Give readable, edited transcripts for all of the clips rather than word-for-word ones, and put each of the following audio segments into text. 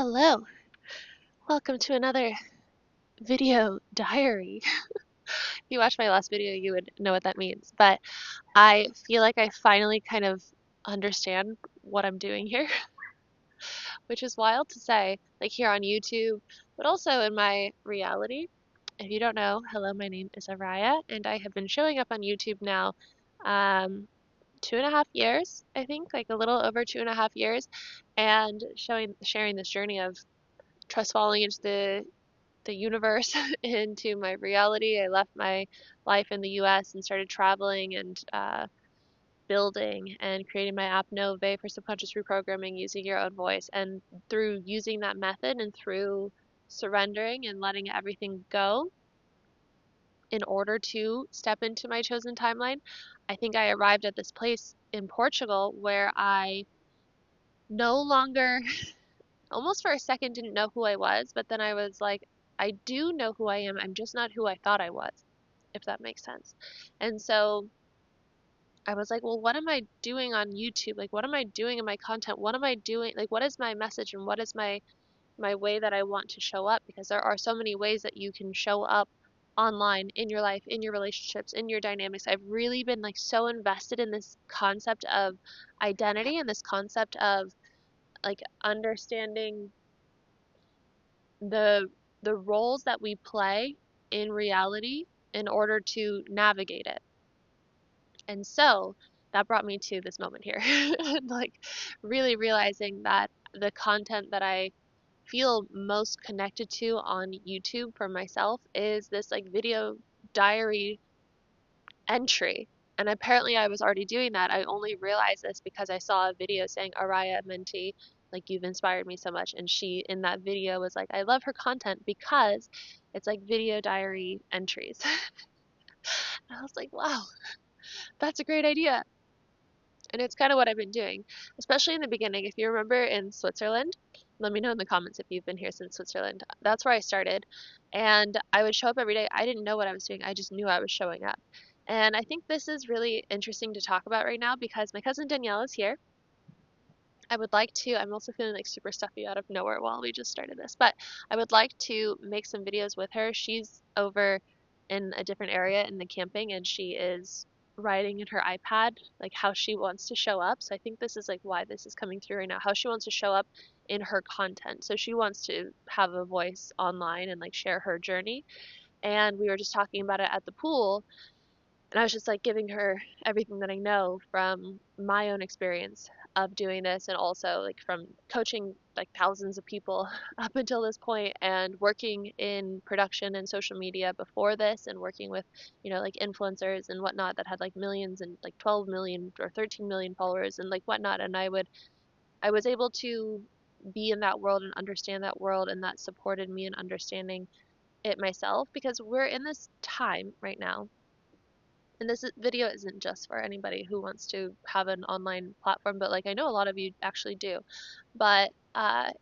Hello, welcome to another video diary. If you watched my last video, you would know what that means. But I feel like I finally kind of understand what I'm doing here, which is wild to say, like here on YouTube, but also in my reality. If you don't know, hello, my name is Araya, and I have been showing up on YouTube now 2.5 years, I think, like a little over 2.5 years, and sharing this journey of trust falling into the universe into my reality. I left my life in the US and started traveling and building and creating my app NŌVÉ for subconscious reprogramming using your own voice. And through using that method and through surrendering and letting everything go in order to step into my chosen timeline, I think I arrived at this place in Portugal where I no longer almost for a second didn't know who I was, but then I was like, I do know who I am. I'm just not who I thought I was, if that makes sense. And so I was like, well, what am I doing on YouTube? Like, what am I doing in my content? What am I doing? Like, what is my message and what is my way that I want to show up? Because there are so many ways that you can show up online in your life, in your relationships, in your dynamics. I've really been like so invested in this concept of identity and this concept of like understanding the the roles that we play in reality in order to navigate it. And so that brought me to this moment here. Like really realizing that the content that I feel most connected to on YouTube for myself is this like video diary entry. And apparently I was already doing that. I only realized this because I saw a video saying Araya mentee, like you've inspired me so much. And she in that video was like, I love her content because it's like video diary entries. And I was like, wow, that's a great idea. And it's kind of what I've been doing, especially in the beginning. If you remember in Switzerland, let me know in the comments if you've been here since Switzerland. That's where I started. And I would show up every day. I didn't know what I was doing. I just knew I was showing up. And I think this is really interesting to talk about right now because my cousin Danielle is here. I would like to, I'm also feeling like super stuffy out of nowhere while we just started this, but I would like to make some videos with her. She's over in a different area in the camping and she is writing in her iPad like how she wants to show up. So I think this is like why this is coming through right now, how she wants to show up in her content. So she wants to have a voice online and like share her journey. And we were just talking about it at the pool and I was just like giving her everything that I know from my own experience of doing this and also like from coaching like thousands of people up until this point and working in production and social media before this and working with, like influencers and whatnot that had like millions and like 12 million or 13 million followers and like whatnot. And I was able to be in that world and understand that world and that supported me in understanding it myself because we're in this time right now and this video isn't just for anybody who wants to have an online platform, but like I know a lot of you actually do. But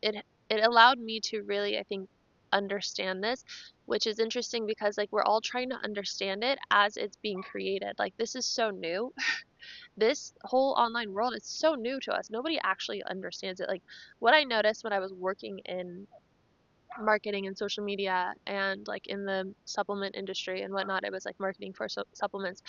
it allowed me to really, I think, understand this, which is interesting because like we're all trying to understand it as it's being created. Like this is so new. This whole online world is so new to us. Nobody actually understands it. Like what I noticed when I was working in marketing and social media and like in the supplement industry and whatnot, it was like marketing for supplements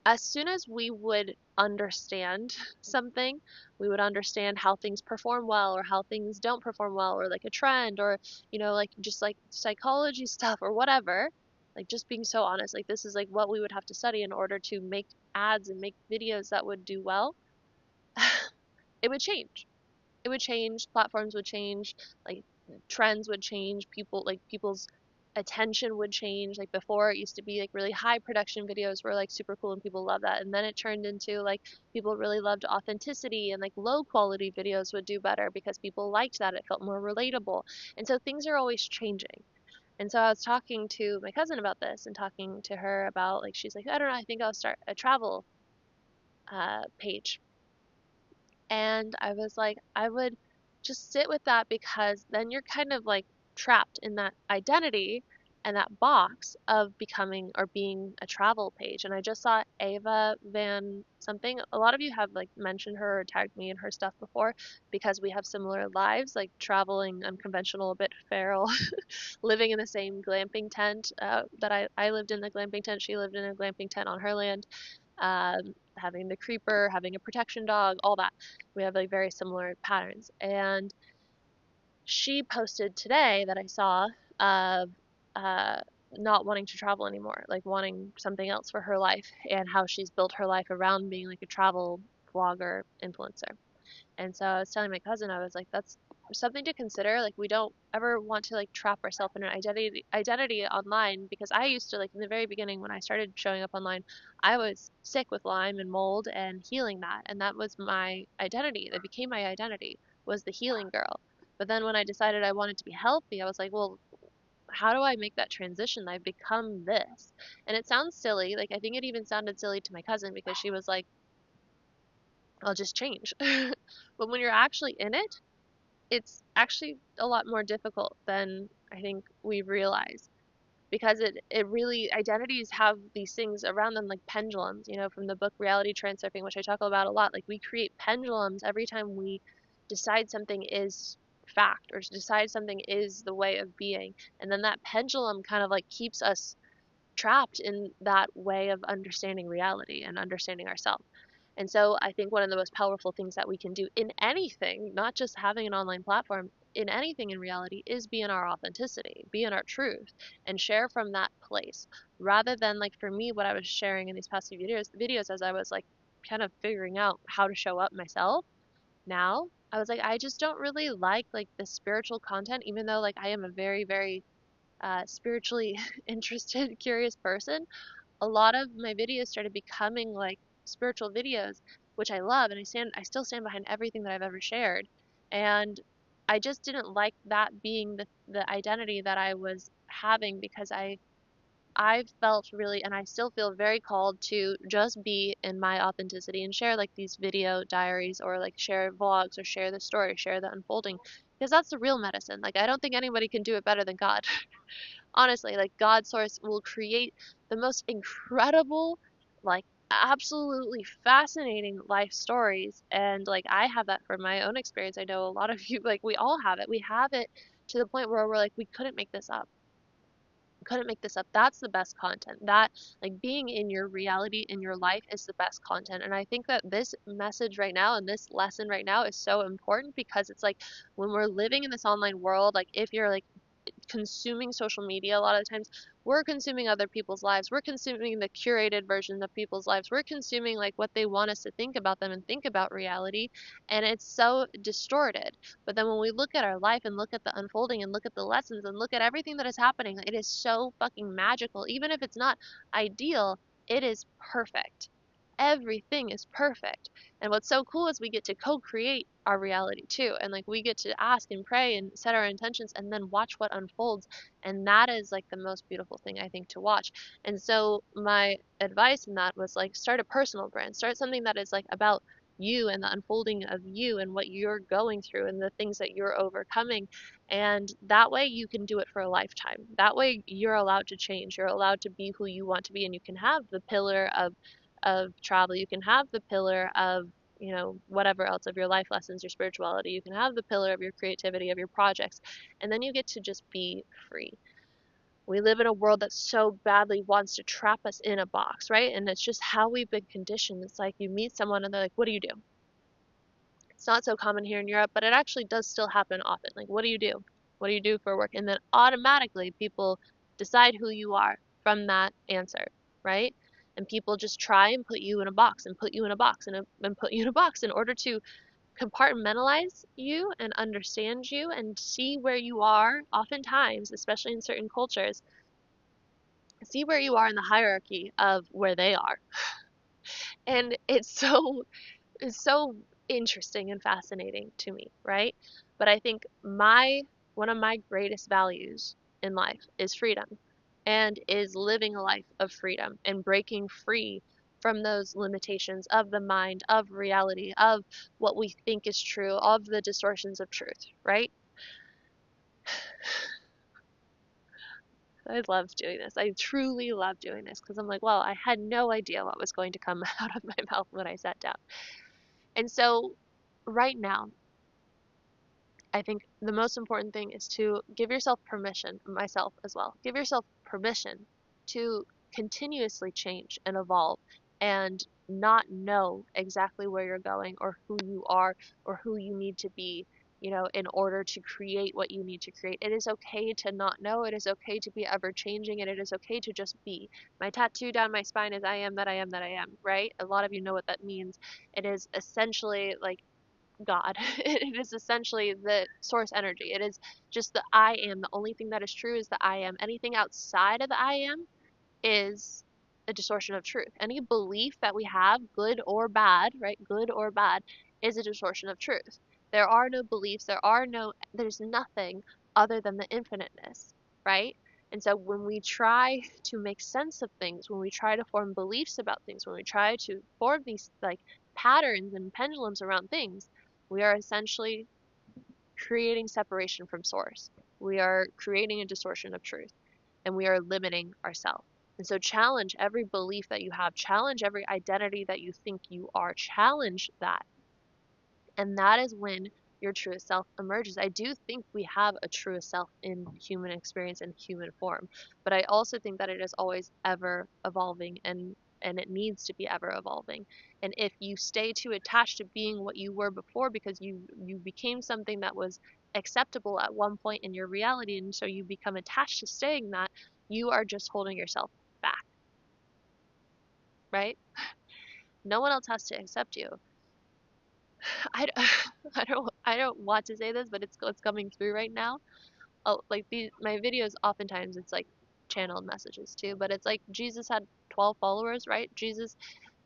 as soon as we would understand something, we would understand how things perform well or how things don't perform well or like a trend or, like just like psychology stuff or whatever. Like just being so honest, like this is like what we would have to study in order to make ads and make videos that would do well. It would change. It would change, platforms would change, like trends would change, people's attention would change. Like before it used to be like really high production videos were like super cool and people love that. And then it turned into like people really loved authenticity and like low quality videos would do better because people liked that. It felt more relatable. And so things are always changing. And so I was talking to my cousin about this and talking to her about like she's like, I don't know, I think I'll start a travel page. And I was like, I would just sit with that because then you're kind of like trapped in that identity and that box of becoming or being a travel page. And I just saw Ava Van something. A lot of you have like mentioned her or tagged me in her stuff before because we have similar lives, like traveling unconventional, a bit feral, living in the same glamping tent that I lived in the glamping tent. She lived in a glamping tent on her land, having the creeper, having a protection dog, all that. We have like very similar patterns. And she posted today that I saw of uh, not wanting to travel anymore, like wanting something else for her life, and how she's built her life around being like a travel vlogger influencer. And so I was telling my cousin, I was like, that's something to consider. Like, we don't ever want to like trap ourselves in an identity online, because I used to, like, in the very beginning when I started showing up online, I was sick with Lyme and mold and healing that, and that was my identity. That became my identity, was the healing girl. But then when I decided I wanted to be healthy, I was like, well, how do I make that transition? I've become this. And it sounds silly. Like, I think it even sounded silly to my cousin because she was like, I'll just change. But when you're actually in it, it's actually a lot more difficult than I think we realize, because it really, identities have these things around them like pendulums, from the book Reality Transurfing, which I talk about a lot. Like, we create pendulums every time we decide something is fact or decide something is the way of being, and then that pendulum kind of like keeps us trapped in that way of understanding reality and understanding ourselves. And so I think one of the most powerful things that we can do in anything, not just having an online platform, in anything in reality, is be in our authenticity, be in our truth, and share from that place. Rather than, like, for me, what I was sharing in these past few videos as I was like kind of figuring out how to show up myself now, I was like, I just don't really like the spiritual content, even though like I am a very, very spiritually interested, curious person. A lot of my videos started becoming like spiritual videos, which I love, and I still stand behind everything that I've ever shared. And I just didn't like that being the identity that I was having, because I felt really, and I still feel very called to just be in my authenticity and share like these video diaries, or like share vlogs, or share the story, share the unfolding, because that's the real medicine. Like, I don't think anybody can do it better than God. Honestly, like, God source will create the most incredible, like, absolutely fascinating life stories. And like, I have that from my own experience. I know a lot of you, like, we all have it. We have it to the point where we're like, we couldn't make this up. Couldn't make this up. That's the best content. That, like, being in your reality in your life is the best content. And I think that this message right now and this lesson right now is so important, because it's like, when we're living in this online world, like, if you're like consuming social media, a lot of the times we're consuming other people's lives, we're consuming the curated version of people's lives, we're consuming like what they want us to think about them and think about reality, and it's so distorted. But then when we look at our life and look at the unfolding and look at the lessons and look at everything that is happening, it is so fucking magical. Even if it's not ideal, it is perfect. Everything is perfect. And what's so cool is we get to co-create our reality too. And like, we get to ask and pray and set our intentions and then watch what unfolds. And that is like the most beautiful thing, I think, to watch. And so my advice in that was like, start a personal brand, start something that is like about you and the unfolding of you and what you're going through and the things that you're overcoming. And that way you can do it for a lifetime. That way you're allowed to change. You're allowed to be who you want to be, and you can have the pillar of travel. You can have the pillar of, whatever else, of your life lessons, your spirituality. You can have the pillar of your creativity, of your projects, and then you get to just be free. We live in a world that so badly wants to trap us in a box, right? And it's just how we've been conditioned. It's like, you meet someone and they're like, what do you do? It's not so common here in Europe, but it actually does still happen often. Like, what do you do? What do you do for work? And then automatically people decide who you are from that answer, right? And people just try and put you in a box and put you in a box and put you in a box in order to compartmentalize you and understand you and see where you are, oftentimes, especially in certain cultures, see where you are in the hierarchy of where they are. And it's so interesting and fascinating to me, right? But I think one of my greatest values in life is freedom, and is living a life of freedom and breaking free from those limitations of the mind, of reality, of what we think is true, of the distortions of truth, right? I love doing this. I truly love doing this because I'm like, well, I had no idea what was going to come out of my mouth when I sat down. And so right now, I think the most important thing is to give yourself permission, myself as well, give yourself permission to continuously change and evolve and not know exactly where you're going or who you are or who you need to be, in order to create what you need to create. It is okay to not know. It is okay to be ever changing, and it is okay to just be. My tattoo down my spine is I am that I am that I am, right? A lot of you know what that means. It is essentially like God. It is essentially the source energy. It is just the I am. The only thing that is true is the I am. Anything outside of the I am is a distortion of truth. Any belief that we have, good or bad, right? Good or bad, is a distortion of truth. There are no beliefs, there's nothing other than the infiniteness, right? And so when we try to make sense of things, when we try to form beliefs about things, when we try to form these like patterns and pendulums around things, we are essentially creating separation from source. We are creating a distortion of truth, and we are limiting ourselves. And so challenge every belief that you have, challenge every identity that you think you are, challenge that. And that is when your truest self emerges. I do think we have a truest self in human experience and human form, but I also think that it is always ever evolving, and it needs to be ever evolving. And if you stay too attached to being what you were before because you became something that was acceptable at one point in your reality, and so you become attached to staying that, you are just holding yourself back, right? No one else has to accept you. I, I don't want to say this, but it's coming through right now. Oh, like my videos, oftentimes it's like channeled messages too, but it's like Jesus had 12 followers, right? Jesus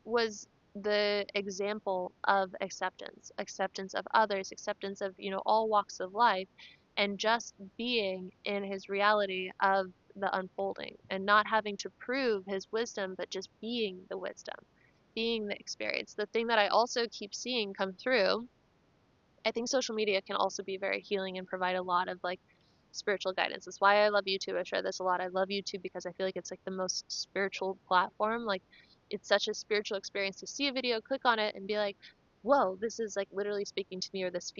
was the example of acceptance of others, acceptance of, all walks of life, and just being in his reality of the unfolding and not having to prove his wisdom, but just being the wisdom, being the experience. The thing that I also keep seeing come through, I think social media can also be very healing and provide a lot of like spiritual guidance. That's why I love YouTube. I share this a lot. I love YouTube because I feel like it's like the most spiritual platform. Like it's such a spiritual experience to see a video, click on it, and be like, "Whoa, this is like literally speaking to me," or this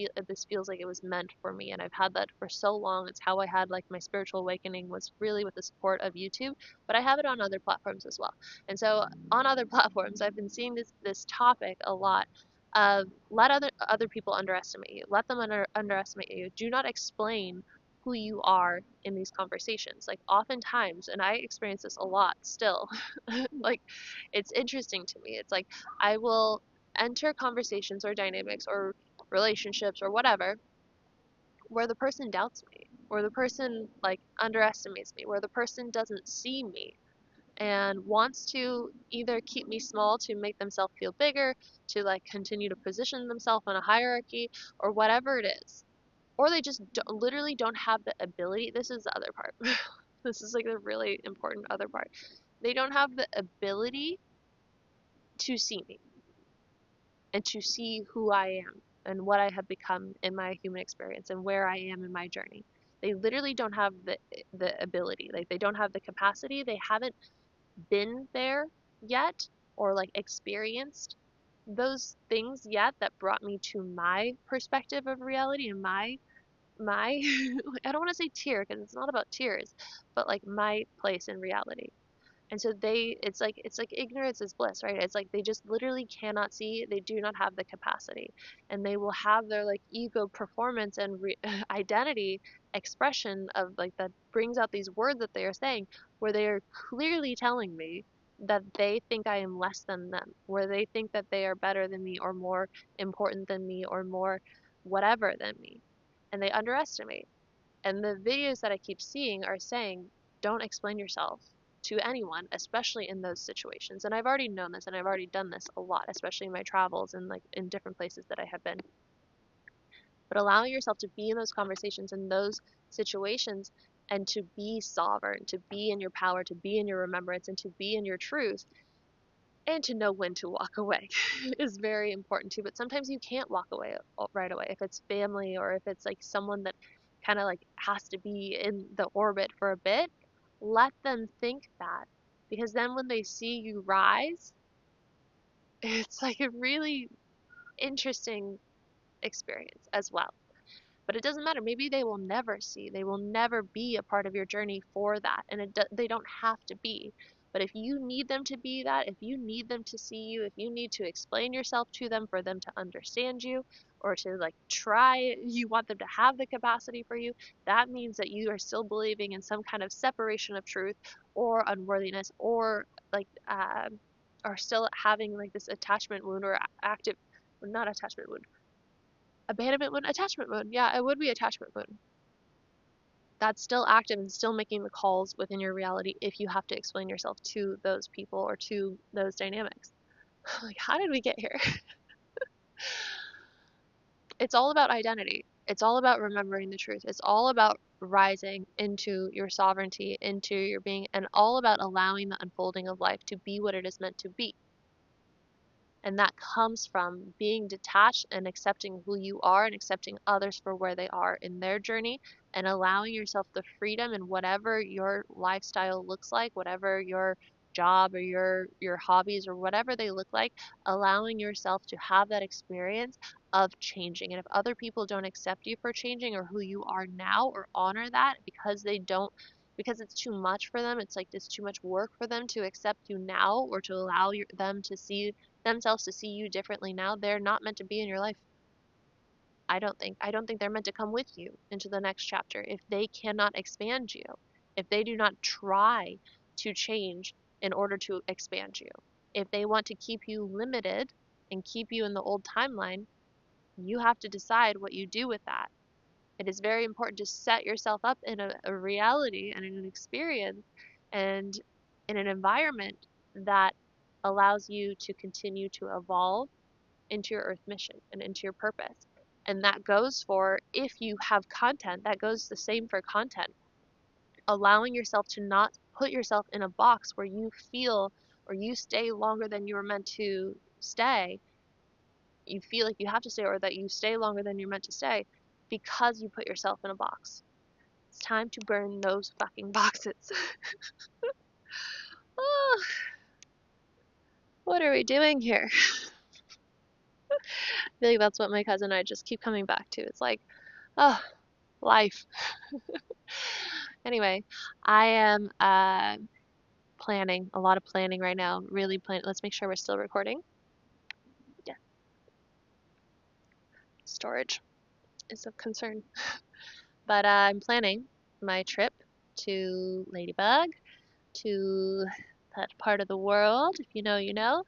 feels like it was meant for me. And I've had that for so long. It's how I had like my spiritual awakening, was really with the support of YouTube, but I have it on other platforms as well. And so on other platforms, I've been seeing this topic a lot of let other people underestimate you. Let them underestimate you. Do not explain who you are in these conversations. Like oftentimes, and I experience this a lot still, like it's interesting to me. It's like I will enter conversations or dynamics or relationships or whatever where the person doubts me, where the person like underestimates me, where the person doesn't see me and wants to either keep me small to make themselves feel bigger, to like continue to position themselves in a hierarchy or whatever it is. Or they just literally don't have the ability. This is the other part. This is like the really important other part. They don't have the ability to see me and to see who I am and what I have become in my human experience and where I am in my journey. They literally don't have the ability. Like they don't have the capacity. They haven't been there yet or like experienced those things yet that brought me to my perspective of reality and my I don't want to say tier because it's not about tiers, but like my place in reality. And so it's like ignorance is bliss, right? It's like they just literally cannot see, they do not have the capacity, and they will have their like ego performance and identity expression of like that brings out these words that they are saying, where they are clearly telling me that they think I am less than them, where they think that they are better than me or more important than me or more whatever than me, and they underestimate. And the videos that I keep seeing are saying, don't explain yourself to anyone, especially in those situations. And I've already known this and I've already done this a lot, especially in my travels and like in different places that I have been. But allowing yourself to be in those conversations, in those situations, and to be sovereign, to be in your power, to be in your remembrance, and to be in your truth, and to know when to walk away is very important too. But sometimes you can't walk away right away if it's family or if it's like someone that kind of like has to be in the orbit for a bit. let them think that, because then when they see you rise, it's like a really interesting experience as well. But it doesn't matter. Maybe they will never see. They will never be a part of your journey for that. And they don't have to be. But if you need them to be that, if you need them to see you, if you need to explain yourself to them for them to understand you, or to like try, you want them to have the capacity for you, that means that you are still believing in some kind of separation of truth or unworthiness, or like, are still having like this attachment wound or active, not attachment wound, abandonment wound, attachment wound. Yeah, it would be attachment wound. That's still active and still making the calls within your reality if you have to explain yourself to those people or to those dynamics. Like, how did we get here? It's all about identity. It's all about remembering the truth. It's all about rising into your sovereignty, into your being, and all about allowing the unfolding of life to be what it is meant to be. And that comes from being detached and accepting who you are and accepting others for where they are in their journey, and allowing yourself the freedom in whatever your lifestyle looks like, whatever your job or your hobbies or whatever they look like, allowing yourself to have that experience of changing. And if other people don't accept you for changing or who you are now, or honor that because they don't, because it's too much for them, it's like it's too much work for them to accept you now, or to allow them to see themselves, to see you differently now, they're not meant to be in your life. I don't think they're meant to come with you into the next chapter if they cannot expand you, if they do not try to change in order to expand you. If they want to keep you limited and keep you in the old timeline, you have to decide what you do with that. It is very important to set yourself up in a reality and in an experience and in an environment that allows you to continue to evolve into your earth mission and into your purpose. And that goes for, if you have content, that goes the same for content. Allowing yourself to not put yourself in a box where you feel, or you stay longer than you were meant to stay. You feel like you have to stay, or that you stay longer than you're meant to stay because you put yourself in a box. It's time to burn those fucking boxes. Oh, what are we doing here? I feel like that's what my cousin and I just keep coming back to. It's like, oh, life. Anyway, I am planning, a lot of planning right now. Really planning. Let's make sure we're still recording. Yeah, storage is of concern. But I'm planning my trip to Ladybug, to that part of the world. If you know, you know.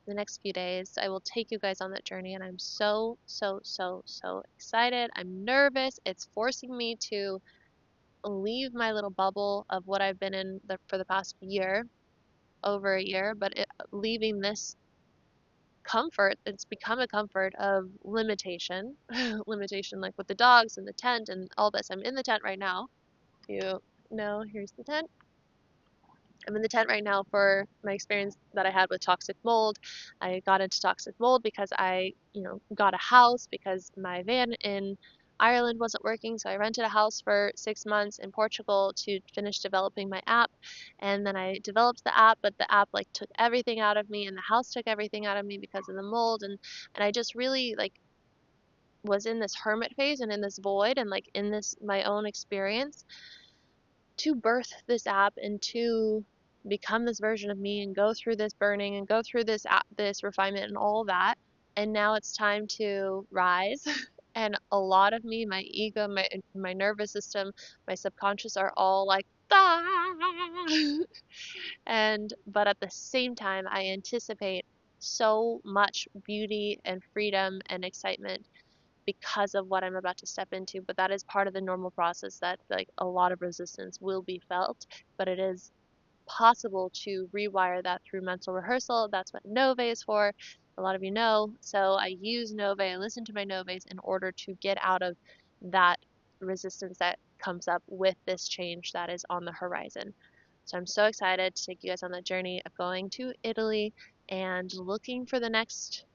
The next few days, I will take you guys on that journey, and I'm so, so, so, so excited. I'm nervous. It's forcing me to leave my little bubble of what I've been in for the past year, over a year, but leaving this comfort, it's become a comfort of limitation. Limitation, like with the dogs and the tent and all this. I'm in the tent right now. You know, here's the tent. I'm in the tent right now for my experience that I had with toxic mold. I got into toxic mold because I, got a house because my van in Ireland wasn't working. So I rented a house for 6 months in Portugal to finish developing my app. And then I developed the app, but the app like took everything out of me, and the house took everything out of me because of the mold. And I just really like was in this hermit phase and in this void and like in this my own experience to birth this app and to become this version of me and go through this burning and go through this refinement and all that. And now it's time to rise. And a lot of me, my ego, my nervous system, my subconscious are all like, ah! But at the same time, I anticipate so much beauty and freedom and excitement because of what I'm about to step into. But that is part of the normal process, that like a lot of resistance will be felt, but it is possible to rewire that through mental rehearsal. That's what NŌVÉ is for. A lot of you know. So I use NŌVÉ, I listen to my NŌVÉs in order to get out of that resistance that comes up with this change that is on the horizon. So I'm so excited to take you guys on that journey of going to Italy and looking for the next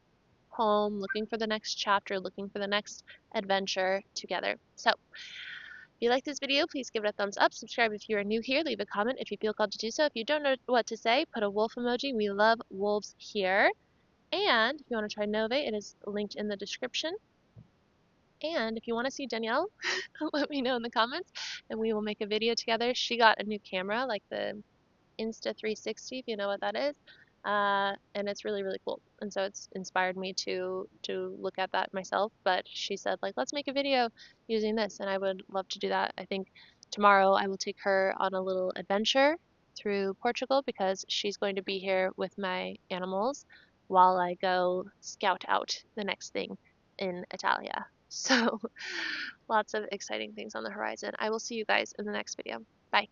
home, looking for the next chapter, looking for the next adventure together. So If you like this video, please give it a thumbs up, subscribe if you are new here, leave a comment if you feel called to do so. If you don't know what to say, put a wolf emoji. We love wolves here. And if you want to try NŌVÉ, it is linked in the description. And if you want to see Danielle, let me know in the comments and we will make a video together. She got a new camera, like the Insta360, if you know what that is. And it's really, really cool. And so it's inspired me to look at that myself. But she said, like, let's make a video using this. And I would love to do that. I think tomorrow I will take her on a little adventure through Portugal because she's going to be here with my animals while I go scout out the next thing in Italia. So lots of exciting things on the horizon. I will see you guys in the next video. Bye.